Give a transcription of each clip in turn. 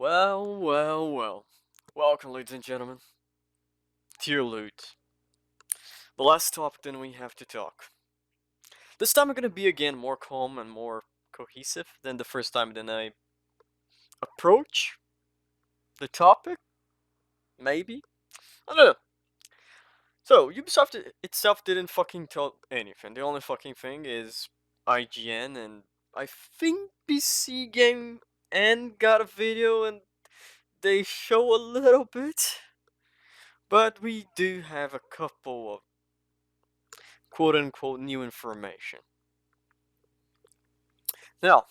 Well. Welcome, ladies and gentlemen. Tier loot. The last topic then we have to talk. This time I'm gonna be again more calm and more cohesive than the first time then I approach the topic. Maybe? I don't know. So, Ubisoft itself didn't fucking tell anything. The only fucking thing is IGN and I think PC Game and got a video and they show a little bit. But we do have a couple of quote unquote new information. Now,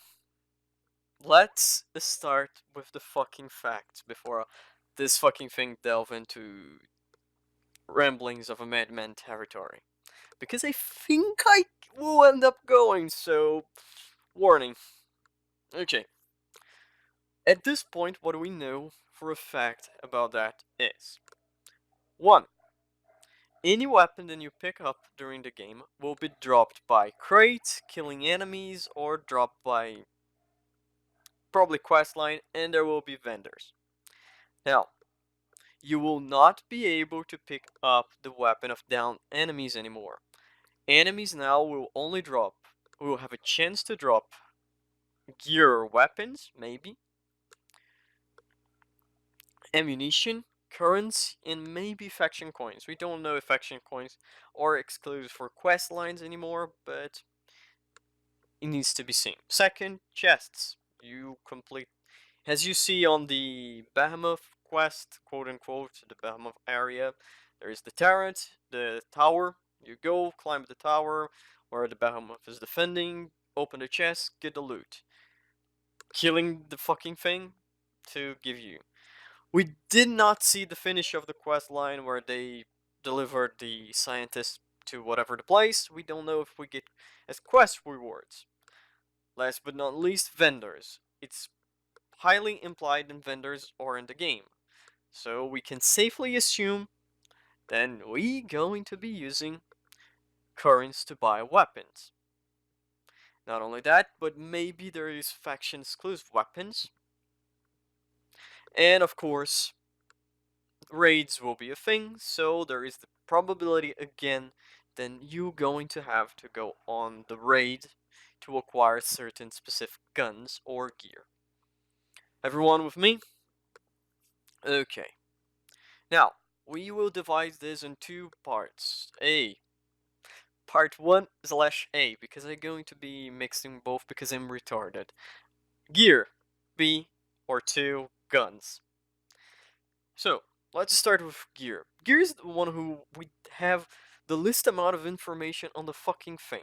let's start with the fucking facts before this fucking thing delve into ramblings of a madman territory. Because I think I will end up going, so warning. Okay. At this point, what do we know for a fact about that is 1. Any weapon that you pick up during the game will be dropped by crates, killing enemies, or dropped by probably questline, and there will be vendors. Now, you will not be able to pick up the weapon of downed enemies anymore. Enemies now will have a chance to drop gear or weapons, maybe, ammunition, currency, and maybe faction coins. We don't know if faction coins are exclusive for quest lines anymore, but it needs to be seen. Second, chests. You complete, as you see on the Behemoth quest, quote unquote, the Behemoth area, there is the turret, the tower. You go, climb the tower where the Behemoth is defending, open the chest, get the loot. Killing the fucking thing to give you. We did not see the finish of the quest line where they delivered the scientist to whatever the place. We don't know if we get as quest rewards. Last but not least, vendors. It's highly implied in vendors or in the game. So we can safely assume then we going to be using currents to buy weapons. Not only that, but maybe there is faction exclusive weapons. And of course, raids will be a thing, so there is the probability again then you going to have to go on the raid to acquire certain specific guns or gear. Everyone with me? Okay. Now, we will divide this in two parts. Part 1/A, because I'm going to be mixing both because I'm retarded. Gear. B. Or 2. Guns. So, let's start with gear. Gear is the one who we have the least amount of information on the fucking thing.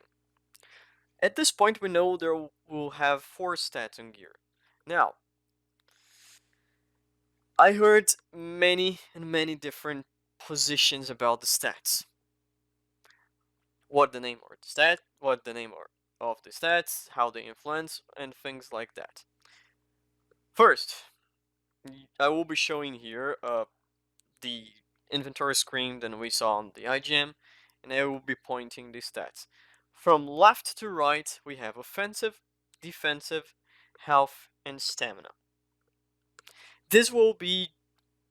At this point, we know there will have 4 stats on gear. Now, I heard many different positions about the stats. What the name of the stats, how they influence, and things like that. First, I will be showing here the inventory screen that we saw on the IGM, and I will be pointing the stats. From left to right, we have offensive, defensive, health, and stamina. This will be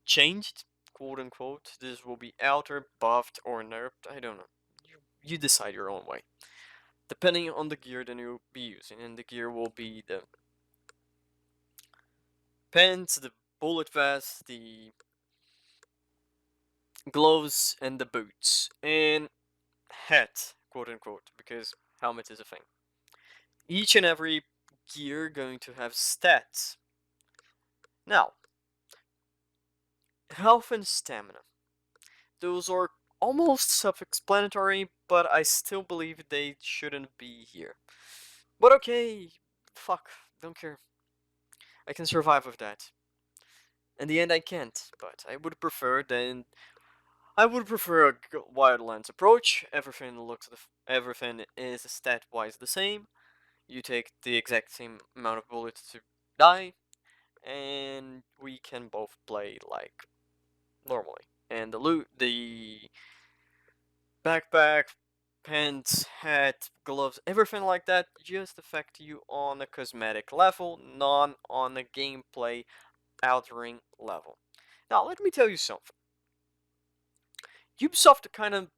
changed, quote unquote. This will be altered, buffed, or nerfed. I don't know. You decide your own way. Depending on the gear that you'll be using, and the gear will be the pants, the bullet vest, the gloves, and the boots, and hat, quote unquote, because helmet is a thing. Each and every gear going to have stats. Now, health and stamina. Those are almost self-explanatory, but I still believe they shouldn't be here. But okay, fuck, don't care. I can survive with that. In the end, I can't, but I would prefer a Wildlands approach. Everything is stat-wise the same. You take the exact same amount of bullets to die, and we can both play like normally. And the backpack, pants, hat, gloves, everything like that just affect you on a cosmetic level, not on a gameplay altering level. Now, let me tell you something. Ubisoft kind of,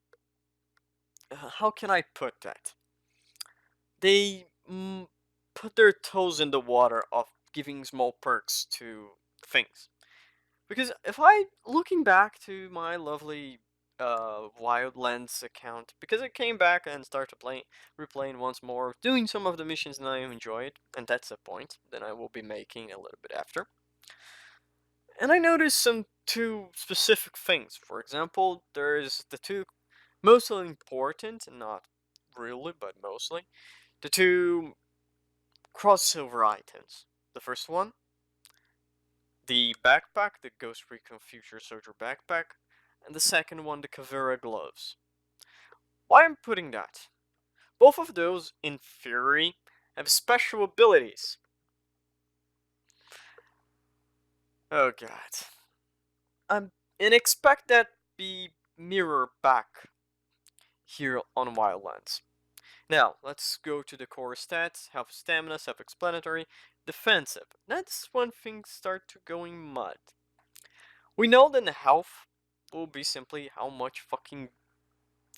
how can I put that? They put their toes in the water of giving small perks to things. Because if I, looking back to my lovely Wildlands account, because I came back and started replaying once more, doing some of the missions that I enjoyed, and that's a point that I will be making a little bit after. And I noticed some two specific things. For example, there's the two mostly important, not really, but mostly, the two crossover items. The first one, the backpack, the Ghost Recon Future Soldier backpack, and the second one, the Caveira gloves. Why I'm putting that? Both of those, in theory, have special abilities. Oh god. And expect that be mirror back here on Wildlands. Now, let's go to the core stats. Health, stamina, self-explanatory. Defensive. That's when things start to going mud. We know that the health will be simply how much fucking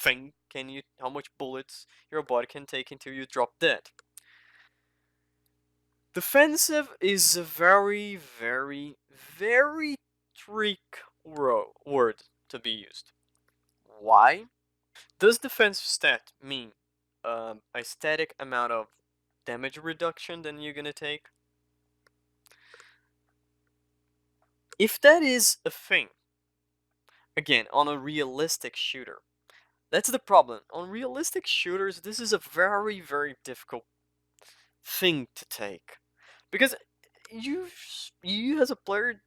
how much bullets your body can take until you drop dead. Defensive is a very, very, very trick word to be used. Why? Does defensive stat mean a static amount of damage reduction than you're gonna take? If that is a thing, again, on a realistic shooter, that's the problem. On realistic shooters, this is a very, very difficult thing to take. Because you, you as a player,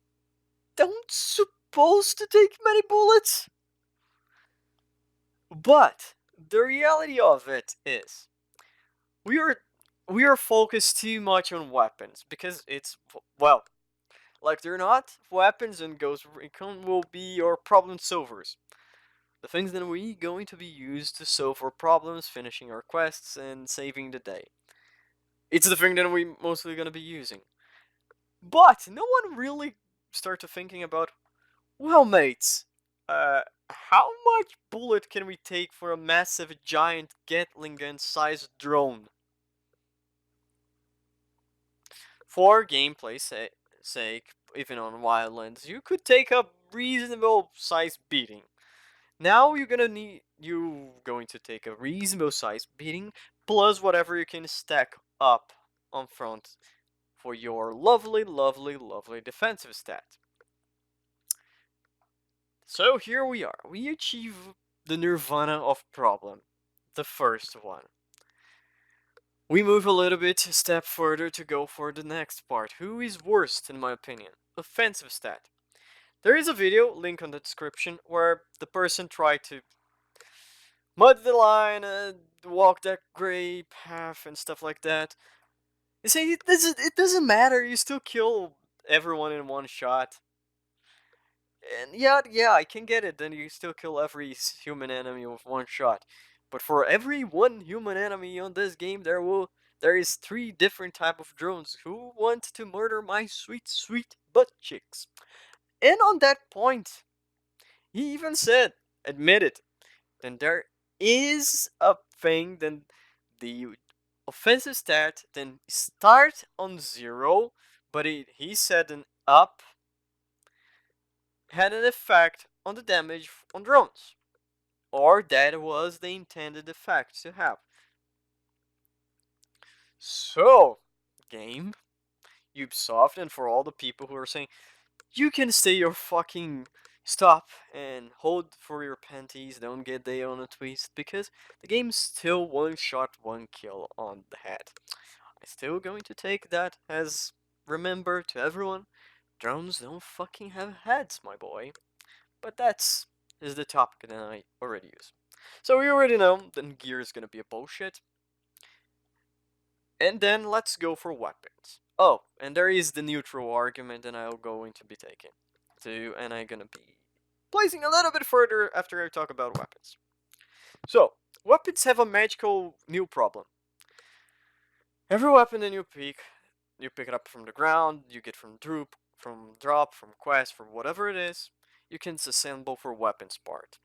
don't supposed to take many bullets. But the reality of it is, we are we are focused too much on weapons because it's, well, like they're not, weapons and Ghost Recon will be your problem solvers. The things that we going to be used to solve our problems, finishing our quests, and saving the day. It's the thing that we mostly gonna be using. But no one really started thinking about, well, mates, how much bullet can we take for a massive giant Gatling gun-sized drone? For gameplay's sake, even on Wildlands, you could take a reasonable size beating. Now you're going to take a reasonable size beating plus whatever you can stack up on front for your lovely, lovely, lovely defensive stat. So here we are. We achieve the nirvana of problem. The first one. We move a little bit a step further to go for the next part. Who is worst in my opinion? Offensive stat. There is a video, link on the description, where the person tried to mud the line, walk that gray path and stuff like that. They say it doesn't matter, you still kill everyone in one shot. And yeah, I can get it. Then you still kill every human enemy with one shot. But for every one human enemy on this game, there is 3 different type of drones who want to murder my sweet, sweet butt cheeks. And on that point, he even said, admitted, then there is a thing. Then the offensive stat then start on 0, but he said an up had an effect on the damage on drones. Or that was the intended effect to have. So, game, Ubisoft, and for all the people who are saying, you can stay your fucking stop and hold for your panties, don't get they on a twist, because the game's still one shot, one kill on the head. I'm still going to take that as remember to everyone, drones don't fucking have heads, my boy. But that's is the topic that I already use. So we already know that gear is gonna be a bullshit. And then let's go for weapons. Oh, and there is the neutral argument that I'm going to be taking. And I'm gonna be placing a little bit further after I talk about weapons. So, weapons have a magical new problem. Every weapon that you pick it up from the ground, you get from from drop, from quest, from whatever it is, you can disassemble for weapons part.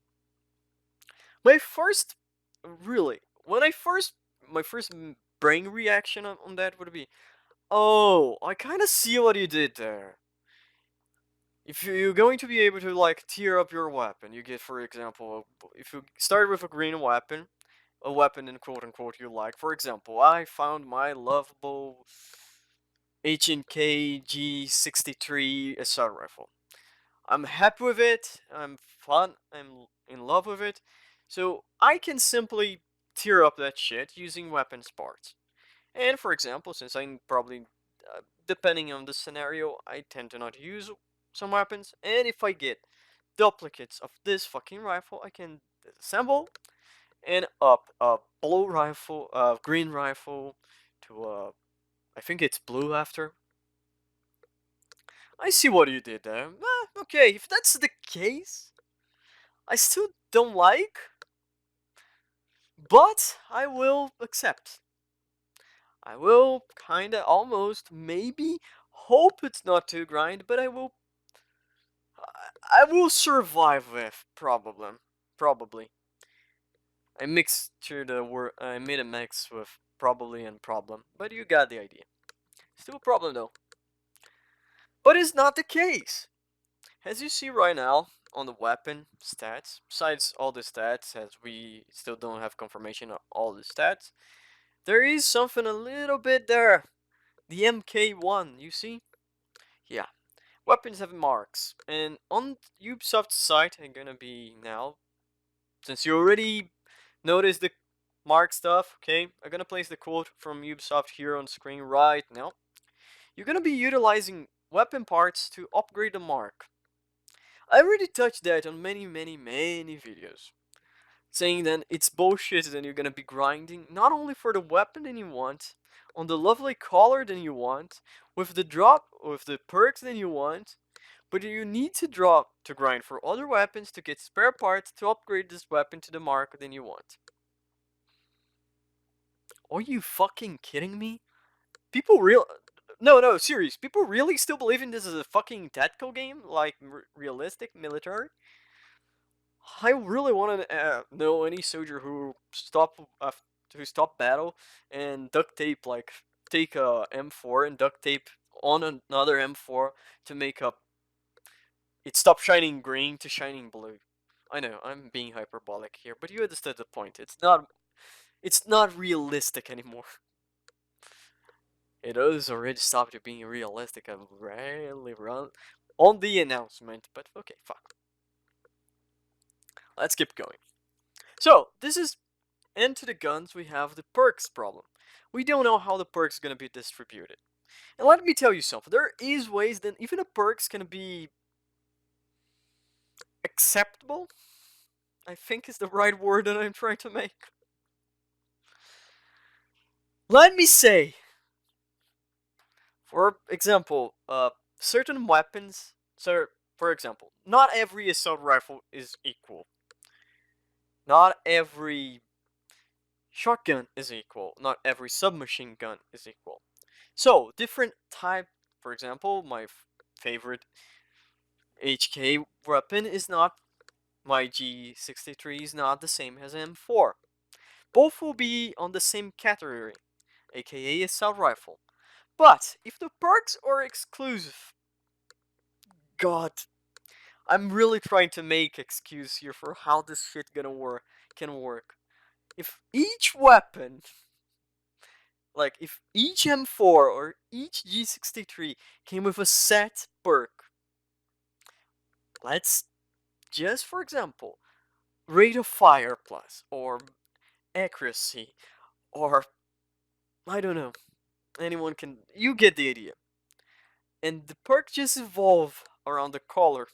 My first, really, when I first, my first brain reaction on that would be, oh, I kind of see what you did there. If you're going to be able to like tier up your weapon, you get, for example, if you start with a green weapon, a weapon in quote unquote you like. For example, I found my lovable H&K G63 assault rifle. I'm happy with it. I'm fun. I'm in love with it. So I can simply tier up that shit using weapons parts. And for example, since I'm probably, depending on the scenario, I tend to not use some weapons. And if I get duplicates of this fucking rifle, I can disassemble and up a blue rifle, green rifle to I think it's blue after. I see what you did there. Okay, if that's the case, I still don't like, but I will accept. I will kinda almost maybe hope it's not too grind, but I will survive with problem. Probably. I mixed through the word I made a mix with probably and problem, but you got the idea. Still a problem though. But it's not the case. As you see right now on the weapon stats, besides all the stats, as we still don't have confirmation of all the stats, there is something a little bit there. The MK1, you see? Yeah. Weapons have marks. And on Ubisoft's site, I'm gonna be now, since you already noticed the mark stuff, okay? I'm gonna place the quote from Ubisoft here on screen right now. You're gonna be utilizing weapon parts to upgrade the mark. I already touched that on many videos, saying that it's bullshit and you're gonna be grinding not only for the weapon that you want, on the lovely color that you want, with the drop, with the perks that you want, but you need to drop to grind for other weapons to get spare parts to upgrade this weapon to the mark that you want. Are you fucking kidding me? People real no, serious. People really still believe in this as a fucking tactical game, like realistic military? I really want to know any soldier who stop battle and duct tape, like take a M4 and duct tape on another M4 to make up it stop shining green to shining blue. I know I'm being hyperbolic here, but you understood the point. It's not realistic anymore. It has already stopped being realistic. I've rarely run on the announcement, but okay, fuck. Let's keep going. So this is into the guns. We have the perks problem. We don't know how the perks gonna be distributed. And let me tell you something. There is ways that even the perks can be acceptable. I think is the right word that I'm trying to make. Let me say, for example, certain weapons. So, for example, not every assault rifle is equal. Not every shotgun is equal. Not every submachine gun is equal. So, different type. For example, my favorite HK weapon is not my G63 is not the same as M4. Both will be on the same category, aka assault rifle. But if the perks are exclusive, God, I'm really trying to make excuse here for how this shit can work. If each weapon, like if each M4 or each G63 came with a set perk, let's just for example, rate of fire plus or accuracy or I don't know. Anyone can you get the idea. And the perk just evolve around the color.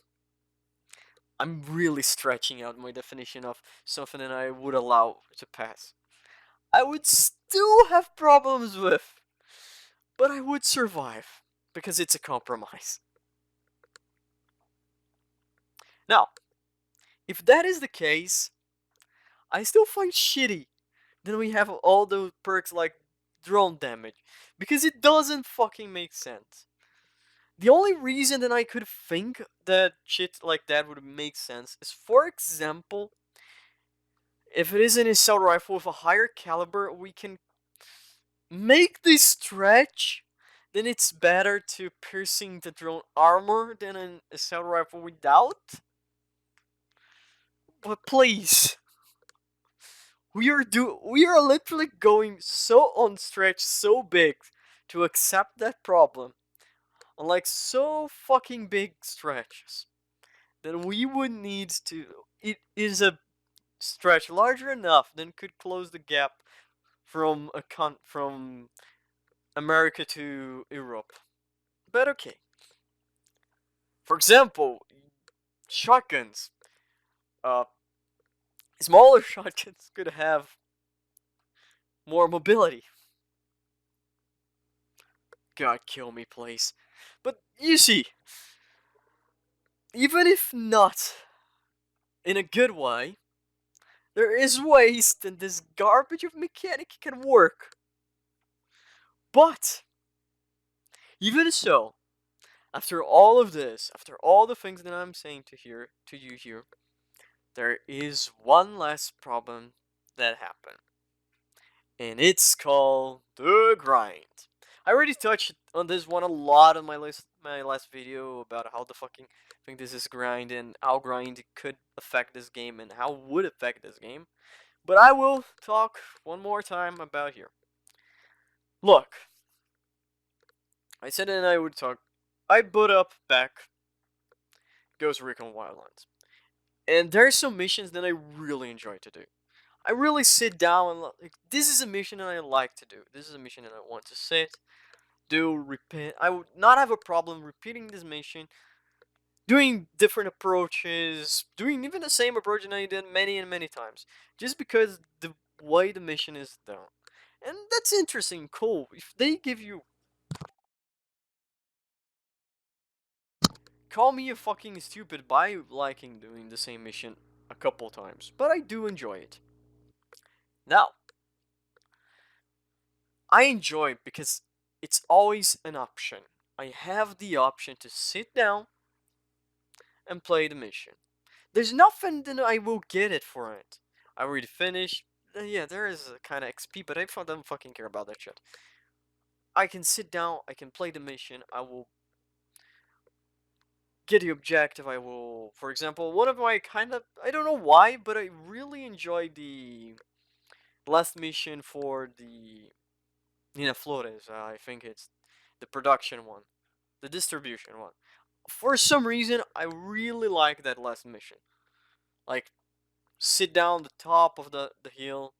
I'm really stretching out my definition of something that I would allow to pass. I would still have problems with, but I would survive because it's a compromise. Now, if that is the case, I still find shitty that we have all those perks like drone damage because it doesn't fucking make sense. The only reason that I could think that shit like that would make sense is, for example, if it is an assault rifle with a higher caliber, we can make this stretch. Then it's better to piercing the drone armor than an assault rifle without. But please, we are literally going so on stretch so big to accept that problem. On like so fucking big stretches, then we would need to. It is a stretch larger enough than could close the gap from from America to Europe. But okay. For example, shotguns. Uh, Smaller shotguns could have more mobility. God, kill me, please. But you see, even if not in a good way, there is ways that this garbage of mechanic can work. But even so, after all of this, after all the things that I'm saying to you here, there is one last problem that happened. And it's called the grind. I already touched on this one a lot on my last video about how the fucking thing this is grind and how grind could affect this game and how would affect this game. But I will talk one more time about here. Look, I said that I would talk. I boot up back Ghost Recon Wildlands, and there's some missions that I really enjoy to do. I really sit down and like, this is a mission that I like to do. This is a mission that I want to sit, do, repeat. I would not have a problem repeating this mission, doing different approaches, doing even the same approach that I did many and many times, just because the way the mission is done. And that's interesting, cool. If they give you, call me a fucking stupid by liking doing the same mission a couple times, but I do enjoy it. Now, I enjoy it because it's always an option. I have the option to sit down and play the mission. There's nothing that I will get it for it. I already finished. Yeah, there is a kind of XP, but I don't fucking care about that shit. I can sit down, I can play the mission, I will get the objective, I will, for example, one of my kind of, I don't know why, but I really enjoyed the last mission for the Nina Flores. I think it's the production one, the distribution one. For some reason, I really like that last mission. Like, sit down the top of the hill,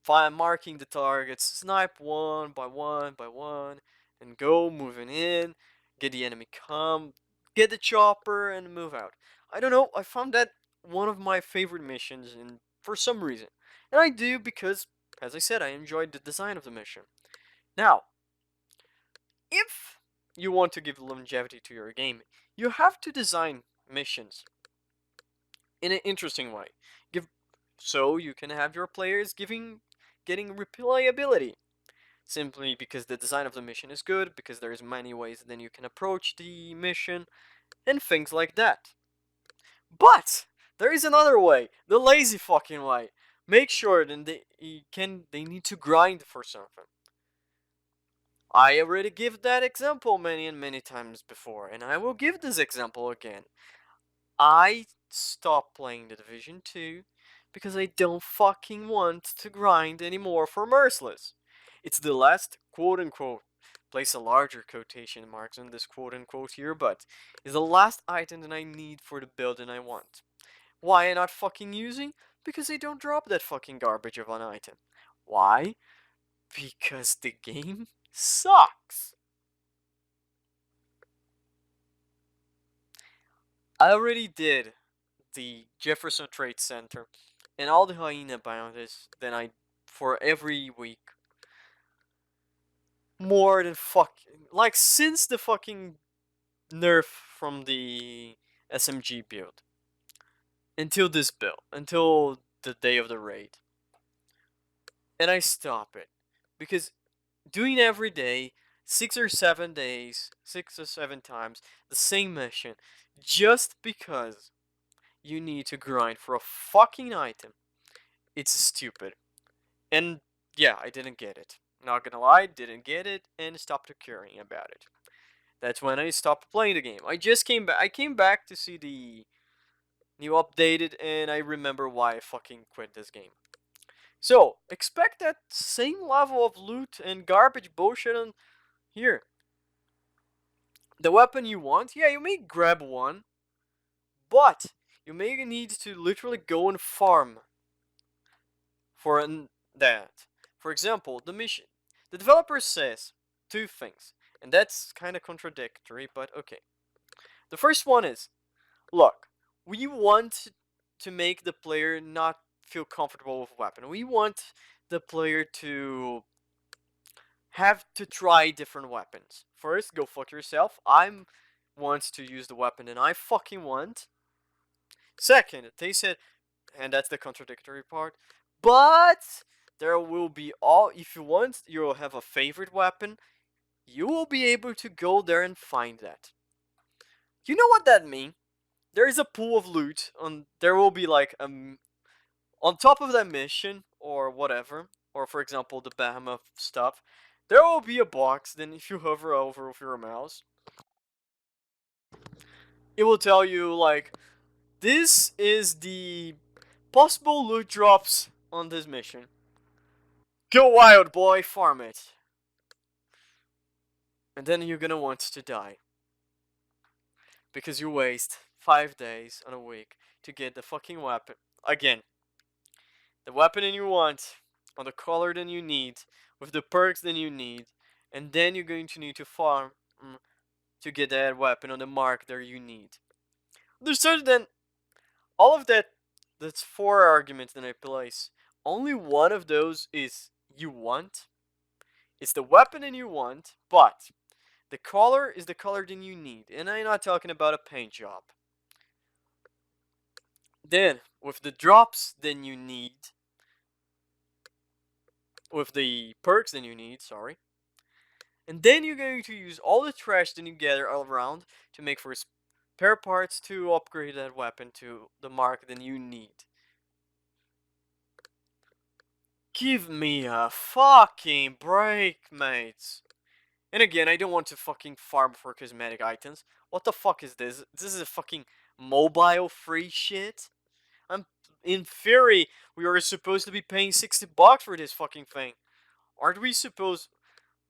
marking the targets, snipe one by one by one, and go moving in, get the enemy come, get the chopper, and move out. I don't know, I found that one of my favorite missions, and for some reason. And I do because, as I said, I enjoyed the design of the mission. Now, if you want to give longevity to your game, you have to design missions in an interesting way. Give so you can have your players getting replayability. Simply because the design of the mission is good, because there's many ways then you can approach the mission, and things like that. But there is another way, the lazy fucking way. Make sure that they need to grind for something. I already give that example many and many times before, and I will give this example again. I stopped playing the Division 2 because I don't fucking want to grind anymore for Merciless. It's the last quote unquote, place a larger quotation marks on this quote unquote here, but is the last item that I need for the build that I want. Why am I not fucking using? Because I don't drop that fucking garbage of an item. Why? Because the game sucks. I already did the Jefferson Trade Center and all the hyena bounties that I for every week. More than fucking like since the fucking nerf from the SMG build until this build, until the day of the raid. And I stop it because doing every day 6 or 7 days, 6 or 7 times the same mission just because you need to grind for a fucking item. It's stupid. And yeah, I didn't get it. Not gonna lie, didn't get it and stopped caring about it. That's when I stopped playing the game. I just came back. I came back to see the new updated, and I remember why I fucking quit this game. So expect that same level of loot and garbage bullshit on here. The weapon you want, yeah, you may grab one, but you may need to literally go and farm for that. For example, the mission. The developer says two things, and that's kind of contradictory, but okay. The first one is, look, we want to make the player not feel comfortable with weapon. We want the player to have to try different weapons. First, go fuck yourself. I'm want to use the weapon and I fucking want. Second, they said, and that's the contradictory part, but there will be all, if you want, you'll have a favorite weapon, you will be able to go there and find that. You know what that means? There is a pool of loot, there will be like on top of that mission, or whatever, or for example, the Bahama stuff, there will be a box, then if you hover over with your mouse, it will tell you, like, this is the possible loot drops on this mission. Go wild, boy, farm it. And then you're gonna want to die. Because you waste 5 days on a week to get the fucking weapon. Again, the weapon that you want, on the color that you need, with the perks that you need, and then you're going to need to farm to get that weapon on the mark that you need. There's certain all of that. That's 4 arguments that I place. Only one of those is you want. It's the weapon that you want, but the color is the color that you need, and I'm not talking about a paint job. Then, with the drops, then you need, with the perks, then you need, sorry. And then you're going to use all the trash that you gather all around to make for spare parts to upgrade that weapon to the mark that you need. Give me a fucking break, mates. And again, I don't want to fucking farm for cosmetic items. What the fuck is this? This is a fucking mobile free shit? In theory, we are supposed to be paying $60 for this fucking thing. Aren't we supposed...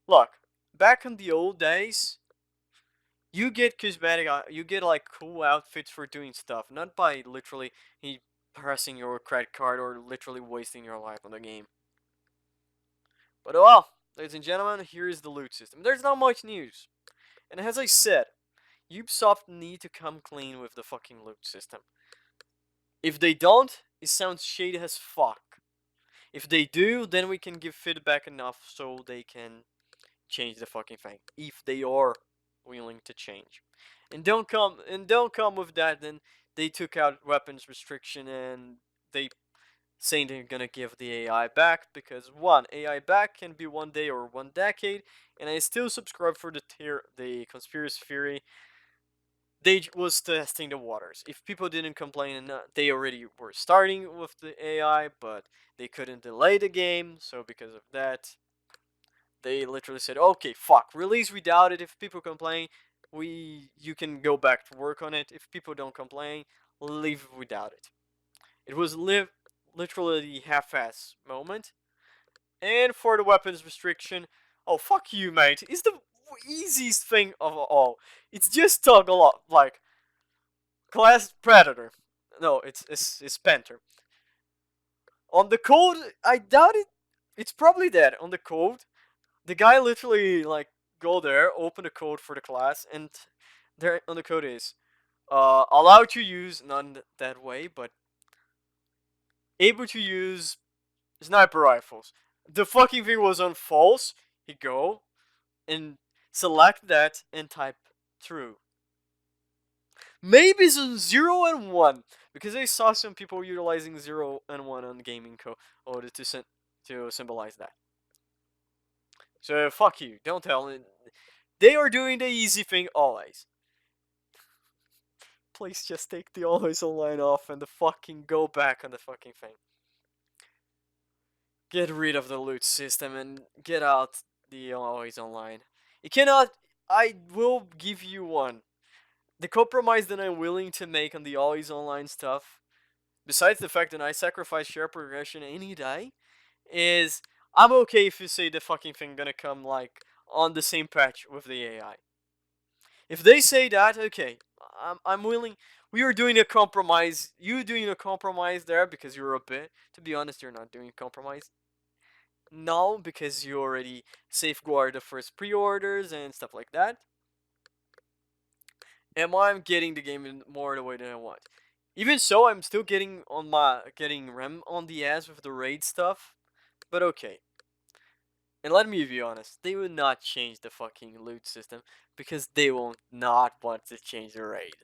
Look, back in the old days, you get cosmetic, you get like cool outfits for doing stuff, not by literally pressing your credit card or literally wasting your life on the game. But well, ladies and gentlemen, here is the loot system. There's not much news. And as I said, Ubisoft need to come clean with the fucking loot system. If they don't, it sounds shady as fuck. If they do, then we can give feedback enough so they can change the fucking thing. If they are willing to change. And don't come with that, then they took out weapons restriction and they saying they're gonna give the AI back, because one, AI back can be 1 day or 1 decade, and I still subscribe for the conspiracy theory. They was testing the waters. If people didn't complain, they already were starting with the AI, but they couldn't delay the game, so because of that, they literally said, okay, fuck, release without it. If people complain, you can go back to work on it. If people don't complain, leave without it. It was literally the half-ass moment. And for the weapons restriction, oh, fuck you, mate. It's the easiest thing of all. It's just toggle up, like, class Predator. No, it's Panther. On the code, I doubt it. It's probably that. On the code, the guy literally, like, go there, open the code for the class, and there on the code is, allowed to use, not that way, but able to use sniper rifles. The fucking thing was on false. He go and select that and type true. Maybe it's a 0 and 1, because I saw some people utilizing 0 and 1 on gaming code to symbolize that. So fuck you. Don't tell me. They are doing the easy thing always. Please just take the always online off and the fucking go back on the fucking thing. Get rid of the loot system and get out the always online. You cannot. I will give you one. The compromise that I'm willing to make on the always online stuff, besides the fact that I sacrifice share progression any day, is I'm okay if you say the fucking thing gonna come like on the same patch with the AI. If they say that, okay, I'm willing. We are doing a compromise. You doing a compromise there because you're a bit. To be honest, you're not doing a compromise. No, because you already safeguard the first pre-orders and stuff like that. And I'm getting the game in more the way than I want. Even so, I'm still getting rem on the ass with the raid stuff. But okay. And let me be honest, they will not change the fucking loot system because they will not want to change the raid.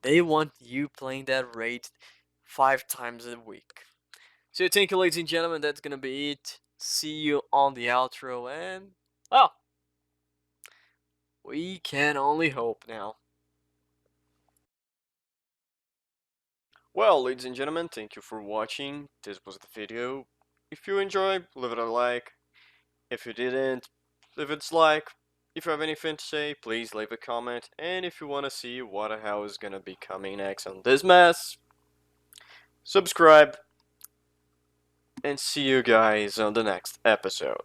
They want you playing that raid 5 times a week. So thank you, ladies and gentlemen, that's gonna be it. See you on the outro, and well, we can only hope now. Well, ladies and gentlemen, thank you for watching. This was the video. If you enjoyed, leave it a like. If you didn't, leave it a dislike. If you have anything to say, please leave a comment. And if you want to see what the hell is gonna be coming next on this mess, subscribe. And see you guys on the next episode.